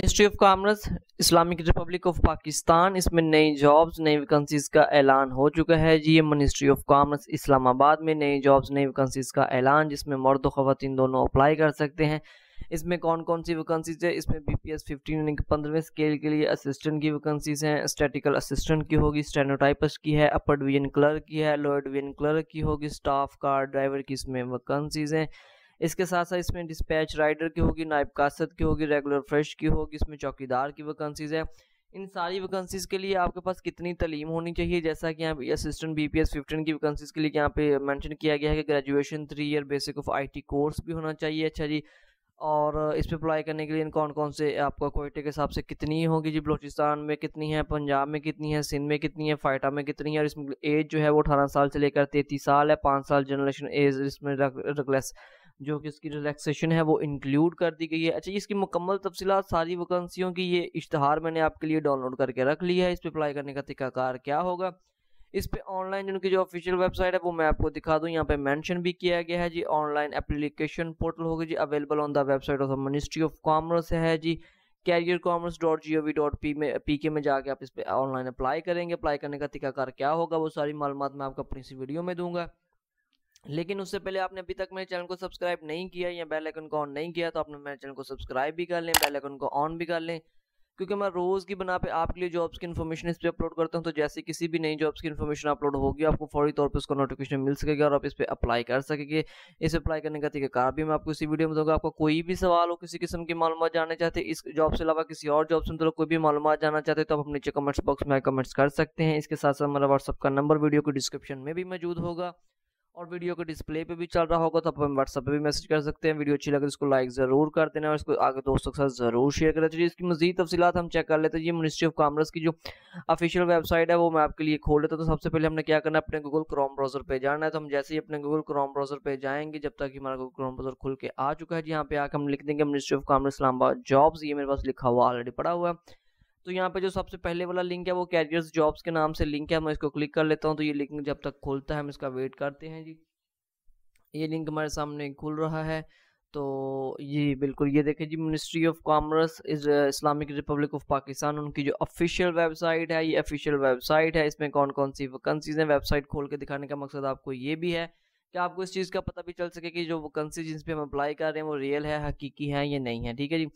Ministry of commerce Islamic republic of Pakistan, इसमें नई jobs नई वैकेंसीज का ऐलान हो चुका है जी। ये मिनिस्ट्री ऑफ कॉमर्स इस्लामाबाद में नई जॉब्स नई वैकेंसीज का ऐलान, जिसमें मर्द और ख़वातीन दोनों अप्लाई कर सकते हैं। इसमें कौन कौन सी वैकेंसीज है? इसमें BPS 15 यानी कि 15वें स्केल के लिए असिस्टेंट की वैकेंसीज हैं। स्टैटिकल असिस्टेंट की होगी, स्टेनोटाइपिस्ट की है, अपर डिवीजन क्लर्क की है, लोअर डिवीजन क्लर्क की होगी, स्टाफ कार ड्राइवर की इसमें वैकेंसीज हैं। इसके साथ साथ इसमें डिस्पैच राइडर की होगी, नायब कासद की होगी, रेगुलर फ्रेश की होगी, इसमें चौकीदार की वैकेंसीज है। इन सारी वैकेंसीज के लिए आपके पास कितनी तालीम होनी चाहिए? जैसा कि यहाँ पे असिस्टेंट BPS 15 की वैकेंसीज के लिए यहाँ पे मेंशन किया गया है कि graduation 3 year basic of IT course भी होना चाहिए। अच्छा जी, और इस पे अप्लाई करने के लिए कौन कौन से आपका क्वालिटी के हिसाब से कितनी होगी जी? बलूचिस्तान में कितनी है, पंजाब में कितनी है, सिंध में कितनी है, फाइटा में कितनी है। और इसमें एज जो है वो 18 साल से लेकर 33 साल है। 5 साल जनरेशन एज इसमें रिग्लेस जो कि इसकी रिलैक्सेशन है वो इंक्लूड कर दी गई है। अच्छा, इसकी मुकम्मल तफसीलात सारी वैकेंसियों की ये इश्तहार मैंने आपके लिए डाउनलोड करके रख लिया है। इस पर अप्लाई करने का तरीकाकार क्या होगा? इस पे ऑनलाइन जिनकी जो ऑफिशियल वेबसाइट है वो मैं आपको दिखा दूं। यहाँ पे मेंशन भी किया गया है जी। ऑनलाइन एप्लीकेशन पोर्टल होगी जी, available on the website of the ministry of commerce है जी। careercommerce.gov.pk में जाके आप इस पे ऑनलाइन अप्लाई करेंगे। अप्लाई करने का तरीकाकार क्या होगा वो सारी मालूमात मैं आपको अपनी इसी वीडियो में दूंगा। लेकिन उससे पहले आपने अभी तक मेरे चैनल को सब्सक्राइब नहीं किया या बेल आइकन को ऑन नहीं किया तो आपने मेरे चैनल को सब्सक्राइब भी कर लें, बेल आइकन को ऑन भी कर लें, क्योंकि मैं रोज़ की बना पे आपके लिए जॉब्स की इन्फॉर्मेशन इस पे अपलोड करता हूं। तो जैसे किसी भी नई जॉब्स की इन्फॉर्मेशन अपलोड होगी आपको फौरी तौर पे उसका नोटिफिकेशन मिल सकेगा और आप इस पे अप्लाई कर सकेंगे। इस अप्लाई करने का तरीकाकार भी मैं आपको इसी वीडियो में दूंगा। आपको कोई भी सवाल हो, किसी किस्म की मालूमात जानना चाहते हैं इस जॉब से अलावा किसी और जॉब से मतलब कोई भी मालूमात जानना चाहते हैं तो आप अपने नीचे कमेंट्स बॉक्स में कमेंट्स कर सकते हैं। इसके साथ साथ हमारा व्हाट्सअप का नंबर वीडियो को डिस्क्रिप्शन में भी मौजूद होगा और वीडियो के डिस्प्ले पे भी चल रहा होगा, तो आप हमें व्हाट्सएप पे भी मैसेज कर सकते हैं। वीडियो अच्छी लगे तो इसको लाइक ज़रूर कर देना और इसको आगे दोस्तों के साथ ज़रूर शेयर करें। चलिए इसकी मज़ीद तफसीलात हम चेक कर लेते हैं। ये मिनिस्ट्री ऑफ कॉमर्स की जो ऑफिशियल वेबसाइट है वो मैं आपके लिए खोल लेता हूँ। तो सबसे पहले हमने क्या करना है, अपने गूगल क्रोम ब्राउज़र पे जाना है। तो हम जैसे ही अपने गूगल क्रोम ब्राउज़र पे जाएंगे, जब तक कि हमारा गूगल क्रोम ब्राउज़र खुल के आ चुका है जी, यहाँ पे आकर हम लिख देंगे ministry of commerce Islamabad jobs. ये मेरे पास लिखा हुआ ऑलरेडी पड़ा हुआ है। तो यहाँ पे जो सबसे पहले वाला लिंक है वो कैरियर्स जॉब्स के नाम से लिंक है। मैं इसको क्लिक कर लेता हूँ। तो ये लिंक जब तक खुलता है हम इसका वेट करते हैं जी। ये लिंक हमारे सामने खुल रहा है। तो ये बिल्कुल ये देखिए जी, ministry of commerce is Islamic republic of Pakistan, उनकी जो ऑफिशियल वेबसाइट है, ये ऑफिशियल वेबसाइट है। इसमें कौन कौन सी वैकेंसीज हैं वेबसाइट खोल के दिखाने का मकसद आपको ये भी है कि आपको इस चीज़ का पता भी चल सके कि जो वैकेंसी जिस पे हम अप्लाई कर रहे हैं वो रियल है, हकीकी है या नहीं है। ठीक है जी।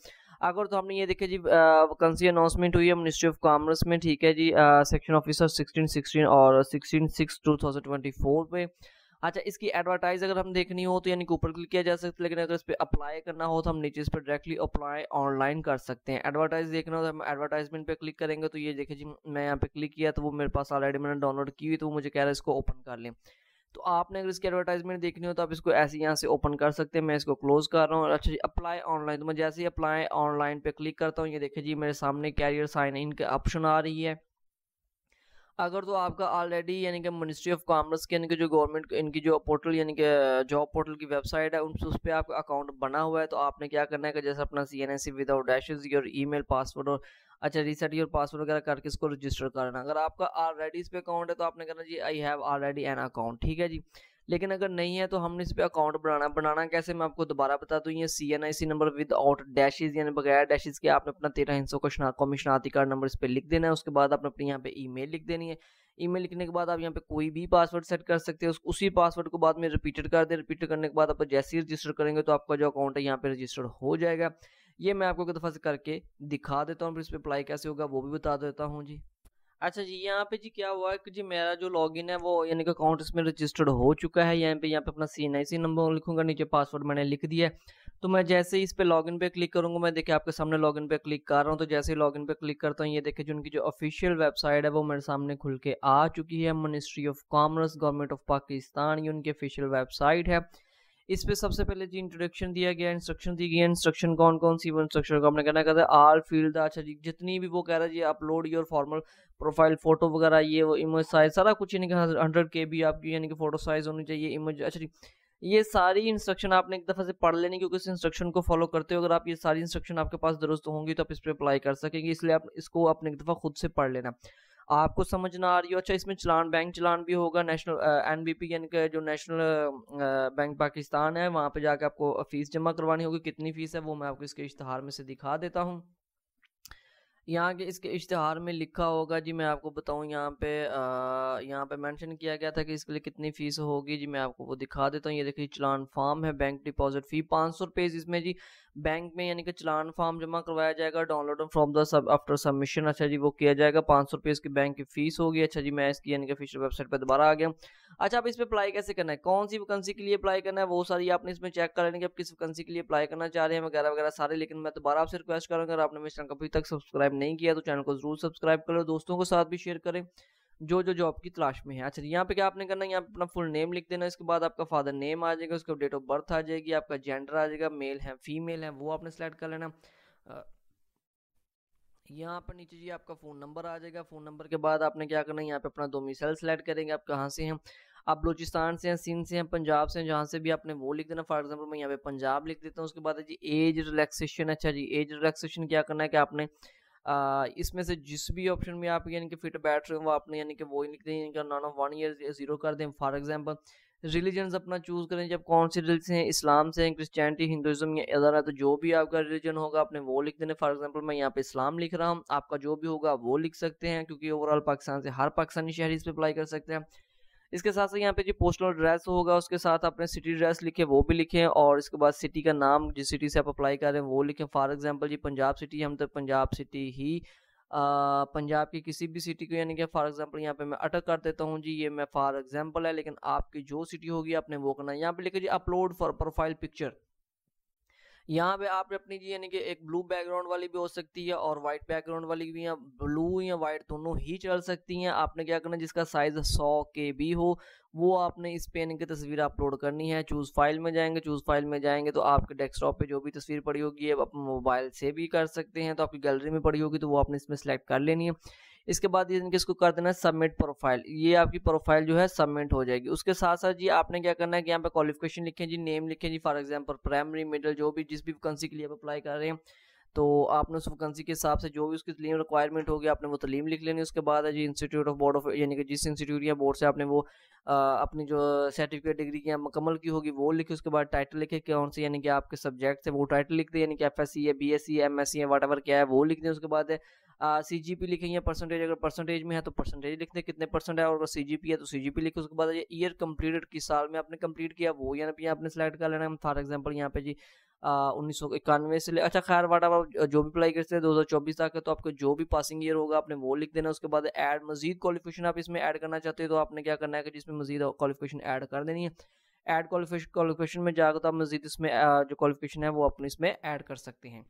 अगर तो हमने ये देखिए जी, वैकेंसी अनाउंसमेंट हुई है मिनिस्ट्री ऑफ कॉमर्स में। ठीक है जी, सेक्शन ऑफिसर 1616 और 16/6/2024 पे। अच्छा, इसकी एडवर्टाइज अगर हम देखनी हो तो यानी कि ऊपर क्लिक किया जा सकता है, लेकिन अगर इस पर अप्लाई करना हो तो हम नीचे इस पर डायरेक्टली अप्लाई ऑनलाइन कर सकते हैं। एडवर्टाइज देखना हो तो हम एडवर्टाइजमेंट पे क्लिक करेंगे। तो ये देखिए जी, मैं यहाँ पे क्लिक किया तो वो मेरे पास ऑलरेडी मैंने डाउनलोड की हुई, तो वो मुझे कह रहा है इसको ओपन कर लें। तो आपने अगर इसकी एडवर्टाइजमेंट देखनी हो तो आप इसको ऐसे यहाँ से ओपन कर सकते हैं। मैं इसको क्लोज कर रहा हूँ। अच्छा जी, अप्लाई ऑनलाइन, तो मैं जैसे ही अप्लाई ऑनलाइन पे क्लिक करता हूँ, ये देखिए जी मेरे सामने कैरियर साइन इन का ऑप्शन आ रही है। अगर तो आपका ऑलरेडी यानी कि मिनिस्ट्री ऑफ कॉमर्स के यानी कि जो गवर्नमेंट इनकी जो पोर्टल यानी कि जॉब पोर्टल की वेबसाइट है उस पर आपका अकाउंट बना हुआ है, तो आपने क्या करना है कि जैसे अपना CNSE विदाउट डैशेस और ईमेल पासवर्ड और अच्छा रीसेट योर पासवर्ड वगैरह करके इसको रजिस्टर करना। अगर आपका ऑलरेडी इस पे अकाउंट है तो आपने करना जी I have already an account. ठीक है जी। लेकिन अगर नहीं है तो हमने इस पे अकाउंट बनाना कैसे, मैं आपको दोबारा बता दूं। ये CNIC number with out dashes यानी बगैर डैशेज के आपने अपना 13 हिस्सों का कमिश्नाती कार्ड नंबर इस पे लिख देना है। उसके बाद आपने अपने यहाँ पे ईमेल लिख देनी है। ईमेल लिखने के बाद आप यहाँ पे कोई भी पासवर्ड सेट कर सकते हैं। उसी पासवर्ड को बाद में रिपीटेड कर दें। रिपीटेड करने के बाद आप जैसे ही रजिस्टर करेंगे तो आपका जो अकाउंट है यहाँ पे रजिस्टर्ड हो जाएगा। ये मैं आपको एक दफ़ा से करके दिखा देता हूँ, फिर इस पर अप्लाई कैसे होगा वो भी बता देता हूँ जी। अच्छा जी, यहाँ पे जी क्या हुआ है कि जी मेरा जो लॉगिन है वो यानी कि अकाउंट इसमें रजिस्टर्ड हो चुका है। यहाँ पे अपना CNIC नंबर लिखूंगा, नीचे पासवर्ड मैंने लिख दिया है। तो मैं जैसे ही इस पे लॉगिन पे क्लिक करूंगा, मैं देखिए आपके सामने लॉगिन पे क्लिक कर रहा हूँ। तो जैसे ही लॉगिन पे क्लिक करता हूँ, ये देखिए जो उनकी जो ऑफिशियल वेबसाइट है वो मेरे सामने खुल के आ चुकी है। Ministry of commerce government of Pakistan, ये उनकी ऑफिशियल वेबसाइट है। इस पे सबसे पहले जी इंट्रोडक्शन दिया गया, इंस्ट्रक्शन दी गई है। इंस्ट्रक्शन कौन कौन सी, वो इंस्ट्रक्शन को हमने कहना कहता है ऑल फील्ड। अच्छा जी, जितनी भी वो कह रहा है जी upload your formal profile photo वगैरह, ये वो इमेज साइज सारा कुछ यानी कि 100 KB आपकी यानी कि फोटो साइज होनी चाहिए इमेज। अच्छा जी, ये सारी इंस्ट्रक्शन आपने एक दफ़ा से पढ़ लेनी, क्योंकि इस इंस्ट्रक्शन को फॉलो करते हो अगर आप ये सारी इंस्ट्रक्शन आपके पास दुरुस्त होंगी तो आप इस पर अप्लाई कर सकेंगे। इसलिए आप इसको अपने एक दफ़ा खुद से पढ़ लेना। आपको समझ ना आ रही हो, अच्छा इसमें चलान बैंक चलान भी होगा, नेशनल NBP यानी कि जो नेशनल बैंक पाकिस्तान है, वहाँ पे जाकर आपको फ़ीस जमा करवानी होगी। कितनी फ़ीस है वो मैं आपको इसके इश्तहार में से दिखा देता हूँ। यहाँ के इसके इश्तिहार में लिखा होगा जी, मैं आपको बताऊँ यहाँ पे मेंशन किया गया था कि इसके लिए कितनी फ़ीस होगी जी, मैं आपको वो दिखा देता हूँ। ये देखिए चालान फॉर्म है, बैंक डिपॉजिट फ़ी 500 रुपये इसमें जी, बैंक में यानी कि चालान फॉर्म जमा करवाया जाएगा, download from the sub after submission, अच्छा जी वो किया जाएगा, 500 रुपये इसकी बैंक की फ़ीस होगी। अच्छा जी, मैं इसकी यानी कि ऑफिशियल वेबसाइट पर दोबारा आ गया। अच्छा, आप इस पे अप्लाई कैसे करना है, कौन सी वैकेंसी के लिए अप्लाई करना है, वो सारी आपने इसमें चेक कर लेंगे, आप किस वैकेंसी के लिए अप्लाई करना चाह रहे हैं वगैरह वगैरह सारे। लेकिन मैं दोबारा आपसे रिक्वेस्ट करूँगा, अगर आपने मेरे चैनल को अभी तक सब्सक्राइब नहीं किया तो चैनल को जरूर सब्सक्राइब करो, दोस्तों के साथ भी शेयर करें जो जो जॉब की तलाश में है। अच्छा, यहाँ पे क्या आपने करना है, यहाँ पे अपना फुल नेम लिख देना, इसके बाद आपका फादर नेम आ जाएगा, उसके डेट ऑफ बर्थ आ जाएगी, आपका जेंडर आ जाएगा, मेल है फीमेल है वो आपने सेलेक्ट कर लेना। यहाँ पर नीचे जी आपका फ़ोन नंबर आ जाएगा, फ़ोन नंबर के बाद आपने क्या करना है, यहाँ पे अपना डोमिसाइल सेलेक्ट करेंगे, आप कहाँ से हैं, आप बलूचिस्तान से हैं, सिंध से हैं, पंजाब से हैं, जहाँ से भी आपने वो लिख देना। फॉर एग्जांपल मैं यहाँ पे पंजाब लिख देता हूँ। उसके बाद है जी एज रिलैक्सेशन। अच्छा जी, एज रिलैक्सेशन क्या करना है कि आपने इसमें से जिस भी ऑप्शन में आप यानी कि फिट बैठ रहे हो वो आपने यानी कि वो ही लिख दें, यानी कि नॉन ऑफ 1 ईयर 0 कर दें। फॉर एग्जांपल रिलीजन्स अपना चूज़ करें, जब कौन सी रिलीजन है, इस्लाम से हैं, क्रिश्चियनिटी, हिंदुइज्म या अदर है, तो जो भी आपका रिलीजन होगा आपने वो लिख देना। फॉर एग्जांपल मैं यहाँ पे इस्लाम लिख रहा हूँ, आपका जो भी होगा वो लिख सकते हैं, क्योंकि ओवरऑल पाकिस्तान से हर पाकिस्तानी शहरी इस पे अप्लाई कर सकते हैं। इसके साथ साथ यहाँ पे जो पोस्टल एड्रेस होगा उसके साथ अपने सिटी एड्रेस लिखे वो भी लिखें, और इसके बाद सिटी का नाम जिस सिटी से आप अप्लाई कर रहे हैं वो लिखें। फॉर एग्जांपल जी पंजाब सिटी, हम तो पंजाब सिटी ही पंजाब की किसी भी सिटी को यानी कि फॉर एग्जांपल यहाँ पे मैं अटक कर देता हूँ जी, ये मैं फॉर एग्जांपल है, लेकिन आपकी जो सिटी होगी आपने वो करना है। यहाँ पे लिखे जी अपलोड फॉर प्रोफाइल पिक्चर, यहाँ पे आप अपनी जी यानी कि एक ब्लू बैकग्राउंड वाली भी हो सकती है और वाइट बैकग्राउंड वाली भी, या ब्लू या वाइट दोनों ही चल सकती हैं। आपने क्या करना है, जिसका साइज 100 KB हो वो आपने इस पे यानी कि तस्वीर अपलोड करनी है। चूज फाइल में जाएंगे, चूज फाइल में जाएंगे तो आपके डेस्कटॉप पे जो भी तस्वीर पड़ी होगी आप मोबाइल से भी कर सकते हैं, तो आपकी गैलरी में पड़ी होगी तो वो आपने इसमें सेलेक्ट कर लेनी है। इसके बाद ये इसको कर देना है सबमिट प्रोफाइल, ये आपकी प्रोफाइल जो है सबमिट हो जाएगी। उसके साथ साथ जी आपने क्या करना है कि यहाँ पे क्वालिफिकेशन लिखें जी, नेम लिखें जी, फॉर एग्जांपल प्राइमरी मिडिल जो भी जिस भी वैकेंसी के लिए आप अप्लाई कर रहे हैं, तो आपने उस वैकेंसी के हिसाब से जो भी उसकी तलीम रिक्वायरमेंट होगी आपने वो तलीम लिख लेनी। उसके बाद है जी इंस्टीट्यूट ऑफ बोर्ड ऑफ, यानी कि जिस इंस्टीट्यूट या बोर्ड से आपने वो अपनी जो सर्टिफिकेट डिग्री की मुकम्मल की होगी वो लिखे। उसके बाद टाइटल लिखे कौन से यानी कि आपके सब्जेक्ट है वो टाइटल लिख दें, यानी कि FSc है, BSc है, MSc है, वट क्या है वो लिख दें। उसके बाद CGP लिखेंगे परसेंटेज, अगर परसेंटेज में है तो परसेंटेज लिख दें कितने परसेंट है, और अगर CGP है तो CGP लिखे। उसके बाद ये ईयर कंप्लीटेड किस साल में आपने कंप्लीट किया वो यहाँ पे आपने सेलेक्ट कर लेना है। फॉर एग्जांपल यहाँ पे जी 1991 से अच्छा खैर वाट जो भी अप्लाई करते हैं 2024 तक है, तो आपको जो भी पासिंग ईयर होगा आपने वो लिख देना। उसके बाद ऐड मजीद क्वालिफिकेशन आप इसमें ऐड करना चाहते हो तो आपने क्या करना है कि जिसमें मजीद क्वालिफिकेशन ऐड कर देनी है। ऐड क्वालिफिकेशन में जाकर तो आप मजीद इसमें जो क्वालिफिकेशन है वो अपने इसमें ऐड कर सकते हैं।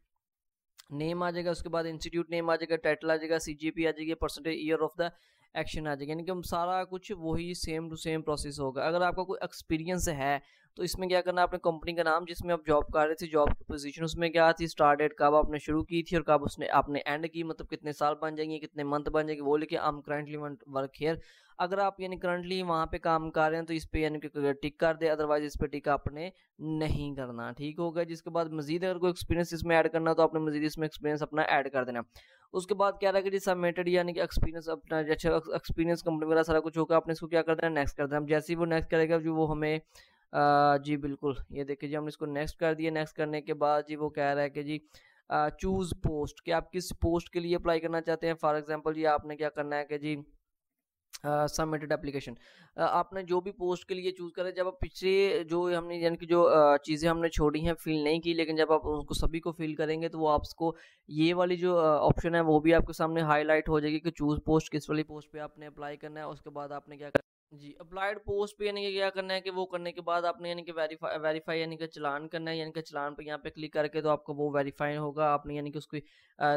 नेम आ जाएगा, उसके बाद इंस्टीट्यूट नेम आ जाएगा, टाइटल आ जाएगा, CGP आ जाएगी, percentage year of the action आ जाएगा, यानी कि हम सारा कुछ वही सेम टू सेम प्रोसेस होगा। अगर आपका कोई एक्सपीरियंस है तो इसमें क्या करना है, आपने कंपनी का नाम जिसमें आप जॉब कर रहे थे, जॉब की पोजीशन उसमें क्या थी, स्टार्ट डेट कब आपने शुरू की थी और कब उसने आपने एंड की, मतलब कितने साल बन जाएंगे, कितने मंथ बन जाएंगे वो लिखे। I am currently work here, अगर आप यानी करंटली वहाँ पे काम कर रहे हैं तो इस पे यानी कि टिक कर दे, अदरवाइज इस पे टिक आपने नहीं करना, ठीक हो गया। जिसके बाद मजीद अगर कोई एक्सपीरियंस इसमें ऐड करना तो आपने मजीद इसमें एक्सपीरियंस अपना ऐड कर देना। उसके बाद क्या रहेगा जी सबमिटेड, यानी कि एक्सपीरियंस अपना अच्छा एक्सपीरियंस कंपनी वगैरह सारा कुछ होगा, आपने इसको क्या कर देना नेक्स्ट कर देना। जैसे ही वो नेक्स्ट करेगा जो वो हमें जी बिल्कुल ये देखिए जी हमने इसको नेक्स्ट कर दिया। नेक्स्ट करने के बाद जी वो कह रहा है कि जी चूज पोस्ट, कि आप किस पोस्ट के लिए अप्लाई करना चाहते हैं। फॉर एग्जांपल जी आपने क्या करना है कि जी सबमिटेड एप्लीकेशन, आपने जो भी पोस्ट के लिए चूज करें, जब आप पिछले जो हमने यानी कि जो चीज़ें हमने छोड़ी हैं फिल नहीं की, लेकिन जब आप उनको सभी को फिल करेंगे तो वो आपको ये वाली जो ऑप्शन है वो भी आपके सामने हाईलाइट हो जाएगी कि चूज पोस्ट, किस वाली पोस्ट पे आपने अप्लाई करना है। उसके बाद आपने क्या जी अप्लाइड पोस्ट पे यानी कि क्या करना है कि वो करने के बाद आपने यानी कि वेरीफाई यानी कि चलान करना है, यानी कि चलान पे यहाँ पे क्लिक करके तो आपको वो वेरीफाई होगा। आपने यानी कि उसकी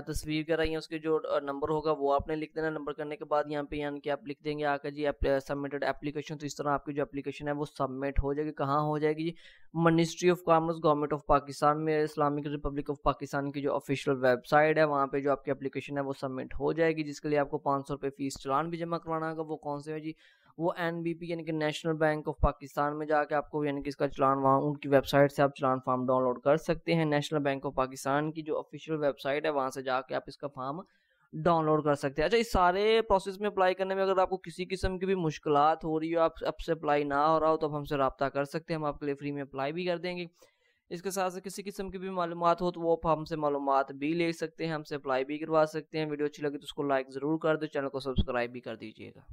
तस्वीर कराई है, उसके जो नंबर होगा वो आपने लिख देना। नंबर करने के बाद यहाँ पे यानी कि आप लिख देंगे आकर जी सबमिटेड एप्लीकेशन, तो इस तरह आपकी जो एप्लीकेशन है वो सबमिट हो जाएगी। कहाँ हो जाएगी जी, ministry of commerce government of Pakistan में इस्लामिक रिपब्लिक ऑफ पाकिस्तान की जो ऑफिशियल वेबसाइट है वहाँ पे जो आपकी एप्लीकेशन है वो सबमिट हो जाएगी, जिसके लिए आपको 500 रुपये फीस चलान भी जमा करवाना होगा। वो कौन से है जी, वो NBP यानी कि नेशनल बैंक ऑफ पाकिस्तान में जाके आपको यानी कि इसका चलान वहाँ उनकी वेबसाइट से आप चलान फॉर्म डाउनलोड कर सकते हैं। नेशनल बैंक ऑफ पाकिस्तान की जो ऑफिशियल वेबसाइट है वहाँ से जाके आप इसका फॉर्म डाउनलोड कर सकते हैं। अच्छा, इस सारे प्रोसेस में अप्लाई करने में अगर आपको किसी किस्म की भी मुश्किलात हो रही हो, आप आपसे अप्लाई ना हो रहा हो, तो आप हमसे रब्ता कर सकते हैं, हम आपके लिए फ्री में अप्लाई भी कर देंगे। इसके साथ साथ किसी किस्म की भी मालूमात हो तो वो आप हमसे मालूमात भी ले सकते हैं, हमसे अप्लाई भी करवा सकते हैं। वीडियो अच्छी लगी तो उसको लाइक ज़रूर कर दो, चैनल को सब्सक्राइब भी कर दीजिएगा।